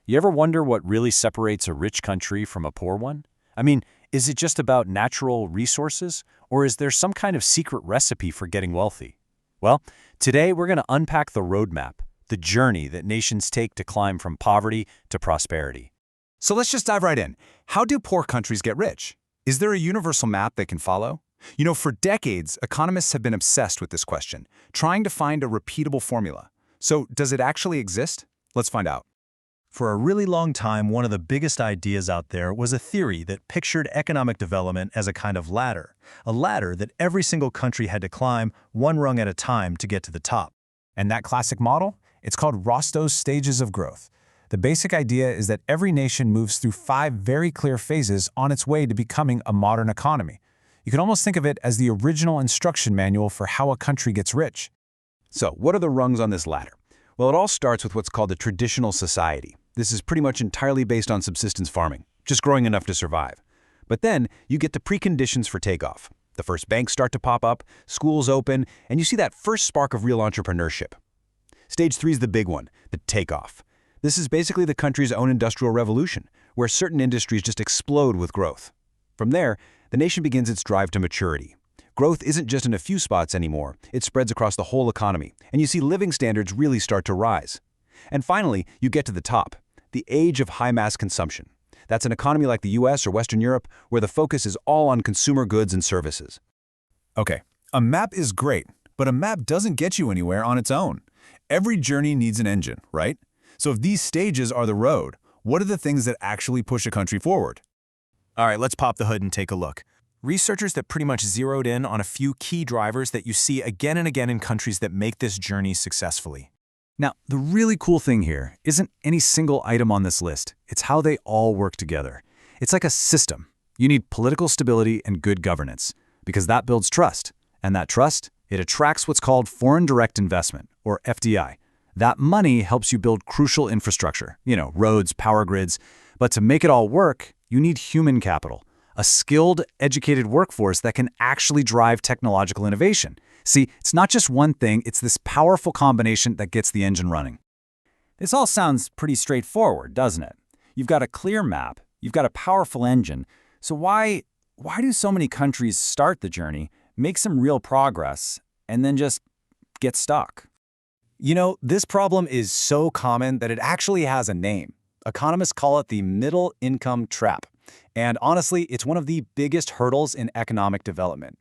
You ever wonder what really separates a rich country from a poor one? I mean, is it just about natural resources, or is there some kind of secret recipe for getting wealthy? Well, today we're going to unpack the roadmap, the journey that nations take to climb from poverty to prosperity. So let's just dive right in. How do poor countries get rich? Is there a universal map they can follow? For decades, economists have been obsessed with this question, trying to find a repeatable formula. So does it actually exist? Let's find out. For a really long time, one of the biggest ideas out there was a theory that pictured economic development as a kind of ladder, a ladder that every single country had to climb one rung at a time to get to the top. And that classic model? It's called Rostow's stages of growth. The basic idea is that every nation moves through 5 very clear phases on its way to becoming a modern economy. You can almost think of it as the original instruction manual for how a country gets rich. So, what are the rungs on this ladder? Well, it all starts with what's called a traditional society. This is pretty much entirely based on subsistence farming, just growing enough to survive. But then you get the preconditions for takeoff. The first banks start to pop up, schools open, and you see that first spark of real entrepreneurship. Stage 3 is the big one, the takeoff. This is basically the country's own industrial revolution, where certain industries just explode with growth. From there, the nation begins its drive to maturity. Growth isn't just in a few spots anymore, it spreads across the whole economy, and you see living standards really start to rise. And finally, you get to the top, the age of high mass consumption. That's an economy like the US or Western Europe, where the focus is all on consumer goods and services. Okay, a map is great, but a map doesn't get you anywhere on its own. Every journey needs an engine, right? So if these stages are the road, what are the things that actually push a country forward? All right, let's pop the hood and take a look. Researchers that pretty much zeroed in on a few key drivers that you see again and again in countries that make this journey successfully. Now, the really cool thing here isn't any single item on this list. It's how they all work together. It's like a system. You need political stability and good governance, because that builds trust. And that trust, it attracts what's called foreign direct investment, or FDI. That money helps you build crucial infrastructure, roads, power grids. But to make it all work, you need human capital, a skilled, educated workforce that can actually drive technological innovation. See, it's not just one thing, it's this powerful combination that gets the engine running. This all sounds pretty straightforward, doesn't it? You've got a clear map, you've got a powerful engine. So why do so many countries start the journey, make some real progress, and then just get stuck? This problem is so common that it actually has a name. Economists call it the middle income trap. And honestly, it's one of the biggest hurdles in economic development.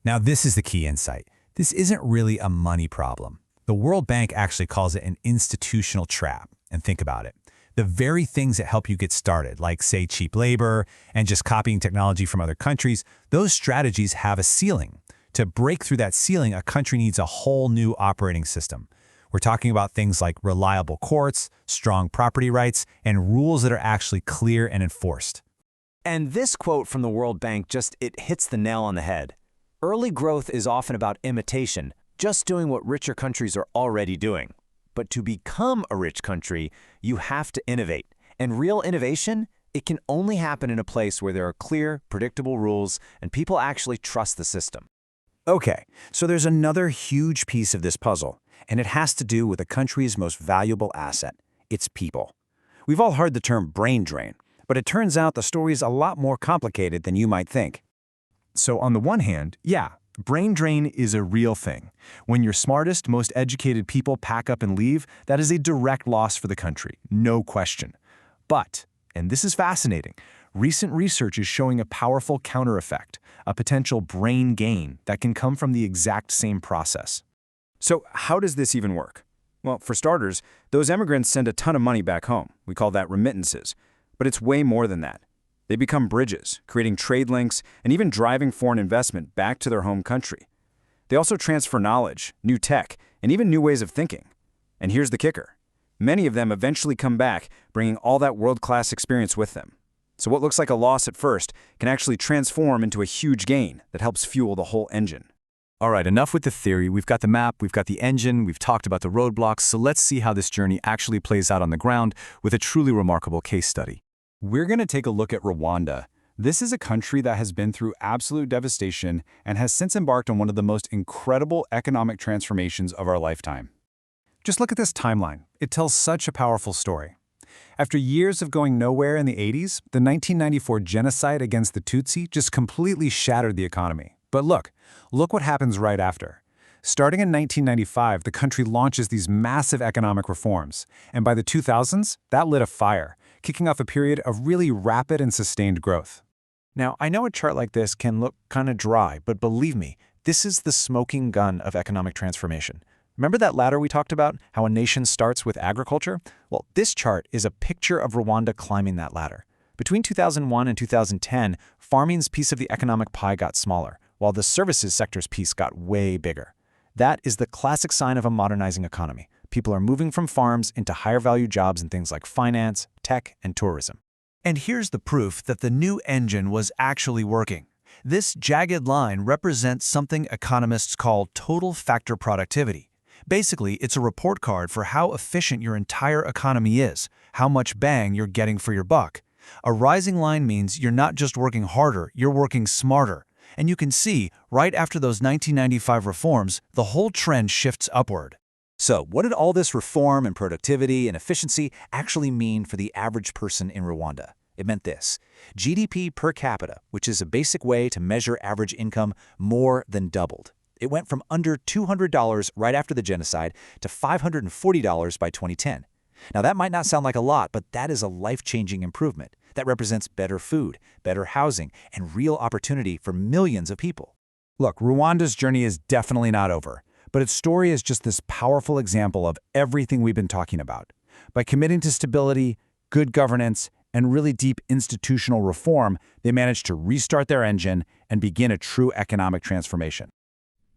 Now, this is the key insight. This isn't really a money problem. The World Bank actually calls it an institutional trap. And think about it. The very things that help you get started, like, say, cheap labor and just copying technology from other countries, those strategies have a ceiling. To break through that ceiling, a country needs a whole new operating system. We're talking about things like reliable courts, strong property rights, and rules that are actually clear and enforced. And this quote from the World Bank it hits the nail on the head. Early growth is often about imitation, just doing what richer countries are already doing. But to become a rich country, you have to innovate. And real innovation, it can only happen in a place where there are clear, predictable rules and people actually trust the system. Okay, so there's another huge piece of this puzzle, and it has to do with a country's most valuable asset, its people. We've all heard the term brain drain, but it turns out the story's a lot more complicated than you might think. So on the one hand, yeah, brain drain is a real thing. When your smartest, most educated people pack up and leave, that is a direct loss for the country, no question. But, and this is fascinating, recent research is showing a powerful counter effect, a potential brain gain that can come from the exact same process. So how does this even work? Well, for starters, those immigrants send a ton of money back home. We call that remittances. But it's way more than that. They become bridges, creating trade links, and even driving foreign investment back to their home country. They also transfer knowledge, new tech, and even new ways of thinking. And here's the kicker. Many of them eventually come back, bringing all that world-class experience with them. So what looks like a loss at first can actually transform into a huge gain that helps fuel the whole engine. All right, enough with the theory. We've got the map, we've got the engine, we've talked about the roadblocks, so let's see how this journey actually plays out on the ground with a truly remarkable case study. We're going to take a look at Rwanda. This is a country that has been through absolute devastation and has since embarked on one of the most incredible economic transformations of our lifetime. Just look at this timeline. It tells such a powerful story. After years of going nowhere in the 80s, the 1994 genocide against the Tutsi just completely shattered the economy. But look what happens right after. Starting in 1995, the country launches these massive economic reforms, and by the 2000s, that lit a fire, kicking off a period of really rapid and sustained growth. Now, I know a chart like this can look kind of dry, but believe me, this is the smoking gun of economic transformation. Remember that ladder we talked about, how a nation starts with agriculture? Well, this chart is a picture of Rwanda climbing that ladder. Between 2001 and 2010, farming's piece of the economic pie got smaller, while the services sector's piece got way bigger. That is the classic sign of a modernizing economy. People are moving from farms into higher-value jobs in things like finance, tech, and tourism. And here's the proof that the new engine was actually working. This jagged line represents something economists call total factor productivity. Basically, it's a report card for how efficient your entire economy is, how much bang you're getting for your buck. A rising line means you're not just working harder, you're working smarter. And you can see, right after those 1995 reforms, the whole trend shifts upward. So, what did all this reform and productivity and efficiency actually mean for the average person in Rwanda? It meant this: GDP per capita, which is a basic way to measure average income, more than doubled. It went from under $200 right after the genocide to $540 by 2010. Now, that might not sound like a lot, but that is a life-changing improvement. That represents better food, better housing, and real opportunity for millions of people. Look, Rwanda's journey is definitely not over, but its story is just this powerful example of everything we've been talking about. By committing to stability, good governance, and really deep institutional reform, they managed to restart their engine and begin a true economic transformation.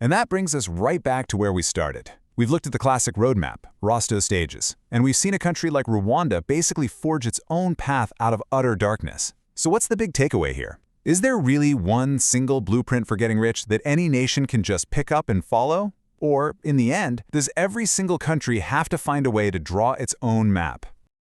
And that brings us right back to where we started. We've looked at the classic roadmap, Rostow stages, and we've seen a country like Rwanda basically forge its own path out of utter darkness. So what's the big takeaway here? Is there really one single blueprint for getting rich that any nation can just pick up and follow? Or, in the end, does every single country have to find a way to draw its own map?